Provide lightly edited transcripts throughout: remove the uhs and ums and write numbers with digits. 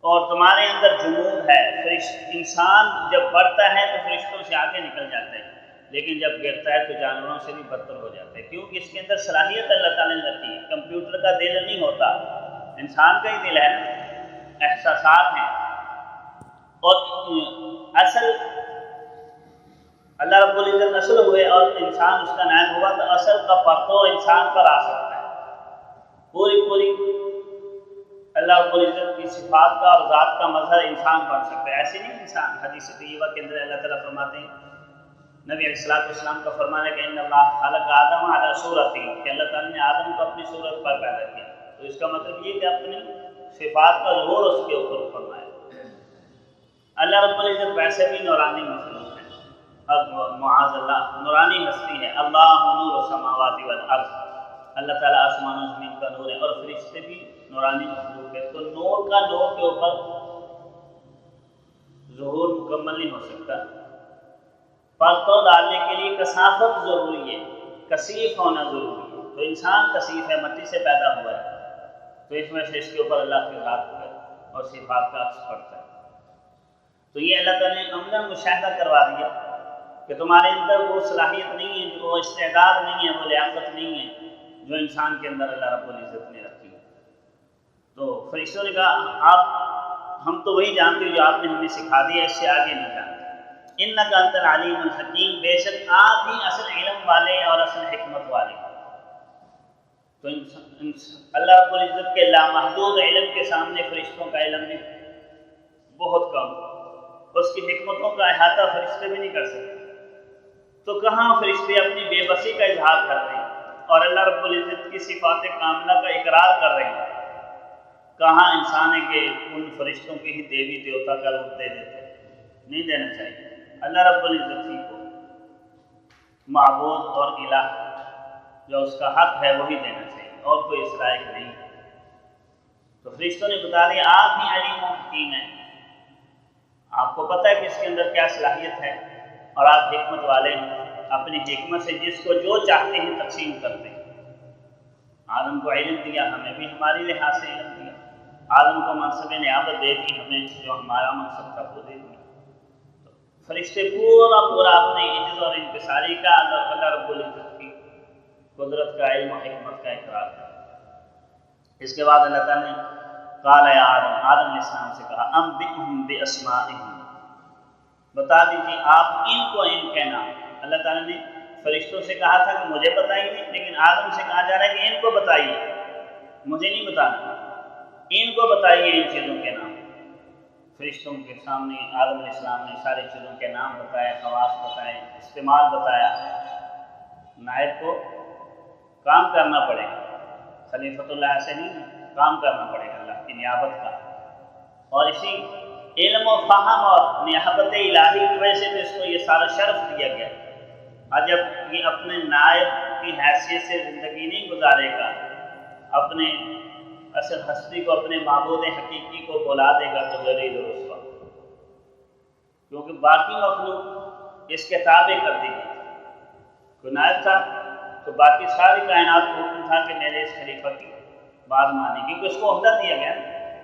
اور تمہارے اندر جمود ہے. انسان جب بڑھتا ہے تو فرشتوں سے آگے نکل جاتا ہے، لیکن جب گرتا ہے تو جانوروں سے بھی بدتر ہو جاتا ہے، کیونکہ اس کے اندر صلاحیت اللہ تعالیٰ نے رکھی ہے. کمپیوٹر کا دل نہیں ہوتا، انسان کا ہی دل ہے نا، احساسات ہیں. اور اصل اللہ رب العزت اصل ہوئے اور انسان اس کا نائب ہوا تو اصل کا پرتو انسان پر آ سکتا ہے. پوری اللہ رب العزت کی صفات کا اور ذات کا مظہر انسان بن سکتا ہے. ایسے نہیں انسان. حدیث طیبہ کے اندر اللہ تعالیٰ فرماتے ہیں، نبی علیہ الصلوۃ والسلام کا فرمانا ہے کہ ان اللہ خلق آدم علی صورتہ، کہ اللہ تعالیٰ نے آدم کو اپنی صورت پر پیدا کیا. تو اس کا مطلب یہ کہ اپنی صفات کا ظہور اس کے اوپر فرمایا. اللہ رب العزت ویسے بھی نورانی مخلوق ہے، اب معاذ اللہ نورانی ہستی ہے. اللہ نور السماوات والارض، اللہ تعالیٰ آسمان و زمین کا نور ہے، اور فرشتے بھی نورانی مخلوق ہے. تو نور کا نور کے اوپر ظہور مکمل نہیں ہو سکتا. پرتو ڈالنے کے لیے کثافت ضروری ہے، کثیف ہونا ضروری ہے. تو انسان کثیف ہے، مٹی سے پیدا ہوا ہے، تو اس میں سے اس کے اوپر اللہ کی ذات ہے اور صفات کا عکس پڑتا ہے. تو یہ اللہ تعالیٰ نے عمدن مشاہدہ کروا دیا کہ تمہارے اندر وہ صلاحیت نہیں ہے، وہ استعداد نہیں ہے، وہ لیاقت نہیں ہے جو انسان کے اندر اللہ رب العزت نے رکھی ہے. تو فرشتوں نے کہا ہم تو وہی جانتے ہیں جو آپ نے ہمیں سکھا دیا، اس سے آگے نہیں جانتے. انک انت العلیم الحکیم، بے شک آپ ہی اصل علم والے اور اصل حکمت والے. تو اللہ رب العزت کے لامحدود علم کے سامنے فرشتوں کا علم بھی بہت کم، اس کی حکمتوں کا احاطہ فرشتے بھی نہیں کر سکتے. تو کہاں فرشتے اپنی بے بسی کا اظہار کر رہے ہیں اور اللہ رب العزت کی صفات کاملہ کا اقرار کر رہے ہیں. کہاں انسان ہے کہ ان فرشتوں کے ہی دیوی دیوتا کا روپ دے دیتے، نہیں دینا چاہیے. اللہ رب العزت ہی کو معبود اور الہ جو اس کا حق ہے وہی دینا چاہیے، اور کوئی اس لائق نہیں. تو فرشتوں نے بتا دیا آپ ہی علیم و حکیم ہیں، آپ کو پتہ ہے کہ اس کے اندر کیا صلاحیت ہے، اور آپ حکمت والے ہیں. اپنی حکمت سے جس کو جو چاہتے ہیں تقسیم کرتے ہیں. آدم کو علم دیا، ہمیں بھی ہماری لحاظ سے علم دیا. آدم کو منصب نیابت دے دی، ہمیں جو ہمارا منصب تھا وہ دے دیا. فرشتے پورا اپنے عجز اور انکساری کا اللہ رب العزت کی قدرت کا علم و حکمت کا اقرار کرتا. اس کے بعد اللہ تعالیٰ نے قال یا آدم علیہ السلام سے کہا انبئہم باسمائہم، بتا دیجیے آپ ان کو ان کے نام. اللہ تعالیٰ نے فرشتوں سے کہا تھا کہ مجھے بتائیے، لیکن آدم سے کہا جا رہا ہے کہ ان کو بتائیے، مجھے نہیں بتانا، ان کو بتائیے ان چیزوں کے نام. فرشتوں کے سامنے آدم علیہ السلام نے ساری چیزوں کے نام بتائے، خواص بتائے، استعمال بتایا. نائب کو کام کرنا پڑے گا، خلیفۃ اللہ سے نہیں، کام کرنا پڑے گا اللہ کی نیابت کا. اور اسی علم و فہم اور نیابت الہی کی وجہ سے اس کو یہ سارا شرف دیا گیا. اور جب یہ اپنے نائب کی حیثیت سے زندگی نہیں گزارے گا، اپنے اصل ہستی کو، اپنے معبود حقیقی کو بلا دے گا تو ذلیل و رسوا، کیونکہ باقی مخلوق اس کے تابع کر دی گئی. کوئی نائب تھا تو باقی ساری کائنات کو حکم تھا کہ میرے اس خلیفہ کی بات مانی، کیونکہ اس کو عہدہ دیا گیا.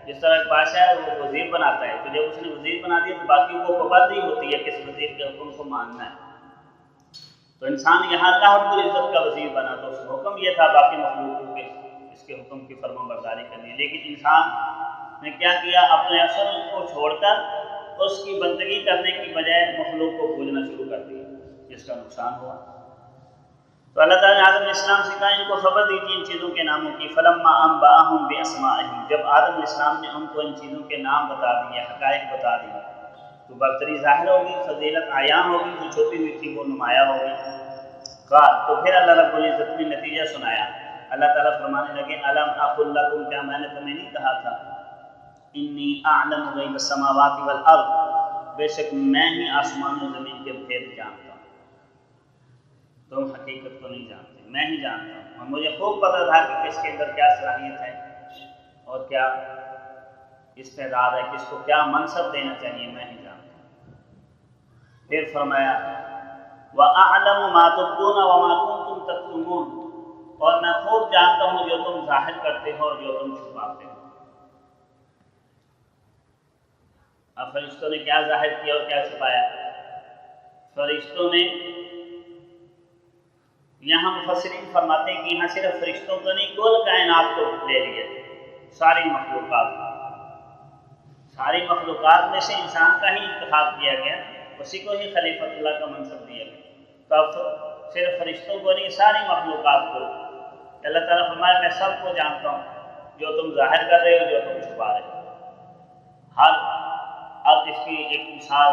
جس طرح ایک بادشاہ ہے وہ وزیر بناتا ہے، تو جب اس نے وزیر بنا دیا تو باقی کو پابندی ہوتی ہے کہ اس وزیر کے حکم کو ماننا ہے. تو انسان یہاں اللہ رب العزت کا وزیر بنا تو اس کا حکم یہ تھا باقی مخلوقوں کے اس کے حکم کی فرما برداری کرنی ہے. لیکن انسان نے کیا کیا، اپنے اصل کو چھوڑ کر اس کی بندگی کرنے کی بجائے مخلوق کو پوجنا شروع کر دیا، جس کا نقصان ہوا. تو اللہ تعالیٰ نے آدم علیہ السلام سے کہا ان کو خبر دیجیے ان چیزوں کے ناموں کی. فلما انبأہم باسمائہم، جب آدم علیہ السلام نے ان کو ان چیزوں کے نام بتا دیے، حقائق بتا دیے، تو برتری ظاہر ہوگی، فضیلت عیاں ہوگی، جو چھپی ہوئی تھی وہ نمایاں ہوگی. قال، تو پھر اللہ رب العزت نے نتیجہ سنایا. اللہ تعالیٰ فرمانے لگے الم اقل لکم، کیا میں نے تمہیں نہیں کہا تھا انی اعلم غیب السماوات والارض، بے شک میں ہی آسمان و زمین کے بھید جانتا ہوں. تم حقیقت کو نہیں جانتے، میں ہی جانتا ہوں. اور مجھے خوب پتہ تھا کہ کس کے اندر کیا صلاحیت ہے اور کیا استعداد ہے، کس کو کیا منصب دینا چاہیے، میں ہی جانتا ہوں. پھر فرمایا وَأَعْلَمُ مَا تُبْدُونَ وَمَا كُنْتُمْ تَكْتُمُونَ، اور میں خوب جانتا ہوں جو تم ظاہر کرتے ہو اور جو تم چھپاتے ہو. اب فرشتوں نے کیا ظاہر کیا اور کیا چھپایا؟ فرشتوں نے، یہاں مفسرین فرماتے ہیں کہ یہاں صرف فرشتوں کو نہیں، کل کائنات کو لے لیے، ساری مخلوقات میں سے انسان کا ہی انتخاب کیا گیا، اسی کو ہی خلیفۃ اللہ کا منصب دیا گیا۔ تو اب صرف فرشتوں کو نہیں، ساری مخلوقات کو اللہ تعالیٰ فرمایا میں سب کو جانتا ہوں، جو تم ظاہر کر رہے ہو، جو تم چھپا رہے ہو۔ اب اس کی ایک مثال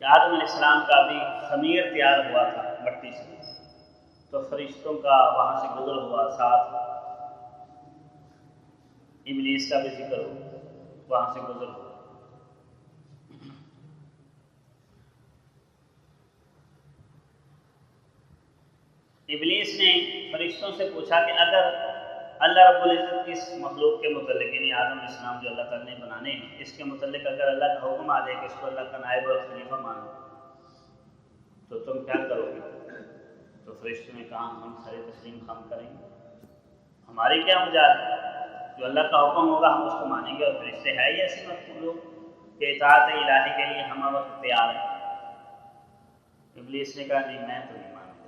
کہ آدم علیہ السلام کا بھی خمیر تیار ہوا تھا مٹی سے، تو فرشتوں کا وہاں سے گزر ہوا، ساتھ ابلیس کا بھی ذکر ہو، وہاں سے گزر ہوا۔ ابلیس نے فرشتوں سے پوچھا کہ اگر اللہ رب العزت اس مخلوق کے متعلق، یعنی آدم علیہ السلام جو اللہ تعالیٰ نے بنانے ہیں، اس کے متعلق اگر اللہ کا حکم آ جائے کہ اس کو اللہ کا نائب اور خلیفہ مانو، تو تم کیا کرو گے؟ تو فرشتوں نے کہا ہم سارے تسلیم خم کریں گے، ہماری کیا مجال ہے، جو اللہ کا حکم ہوگا ہم اس کو مانیں گے۔ اور فرشتے ہے ہی ایسی مخلوق کہ اطاعت الہی کے لیے ہم وقت تیار ہیں۔ ابلیس نے کہا نہیں، میں تو نہیں مانوں گا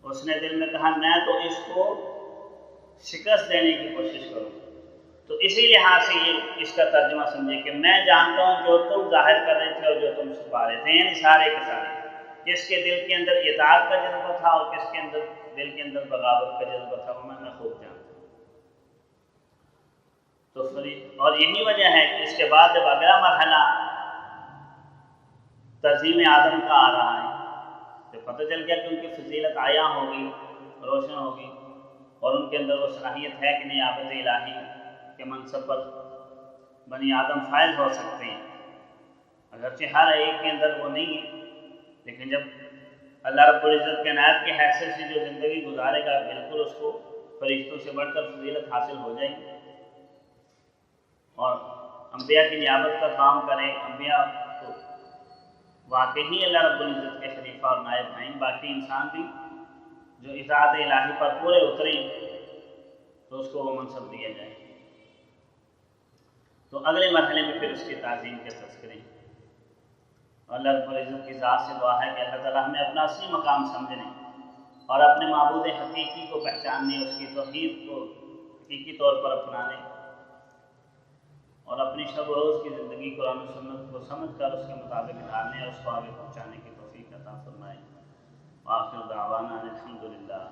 اس نے دل میں کہا میں تو اس کو شکست دینے کی کوشش کروں۔ تو اسی لحاظ سے یہ اس کا ترجمہ سمجھے کہ میں جانتا ہوں جو تم ظاہر کر رہے تھے اور جو تم چھپا رہے تھے، یعنی سارے کے سارے، کس کے دل کے اندر اطاعت کا جذبہ تھا اور کس کے اندر دل کے اندر بغاوت کا جذبہ تھا، وہ میں خوب جانتا ہوں۔ تو اور یہی وجہ ہے کہ اس کے بعد جب اگلا مرحلہ تعظیم آدم کا آ رہا ہے تو پتہ چل گیا کہ ان کی فضیلت عیاں ہوگی، روشن ہوگی، اور ان کے اندر وہ صلاحیت ہے کہ نیابت الہی کے منصب پر بنی آدم فائز ہو سکتے ہیں، اگرچہ ہر ایک کے اندر وہ نہیں ہے، لیکن جب اللہ رب العزت کے نائب کی حیثیت سے جو زندگی گزارے گا، بالکل اس کو فرشتوں سے بڑھ کر فضیلت حاصل ہو جائے گی، اور انبیاء کی نیابت کا کام کرے، انبیاء کو واقعی اللہ رب العزت کے خلیفہ اور نائب ہیں، باقی انسان بھی جو اطاعت الہی پر پورے اتریں تو اس کو وہ منصب دیا جائے۔ تو اگلے مرحلے میں پھر اس کی تعظیم کے تذکرے، اور اللہ رب العزت کی ذات سے دعا ہے کہ اللہ تعالیٰ ہمیں اپنا اصلی مقام سمجھنے اور اپنے معبود حقیقی کو پہچاننے، اس کی توحید کو حقیقی طور پر اپنانے، اور اپنی شب و روز کی زندگی قرآن و سنت کو سمجھ کر اس کے مطابق ڈھالنے اور اس کو آگے پہنچانے کی توفیق عطا فرمائے۔ وآخر دعوانا الحمدللہ۔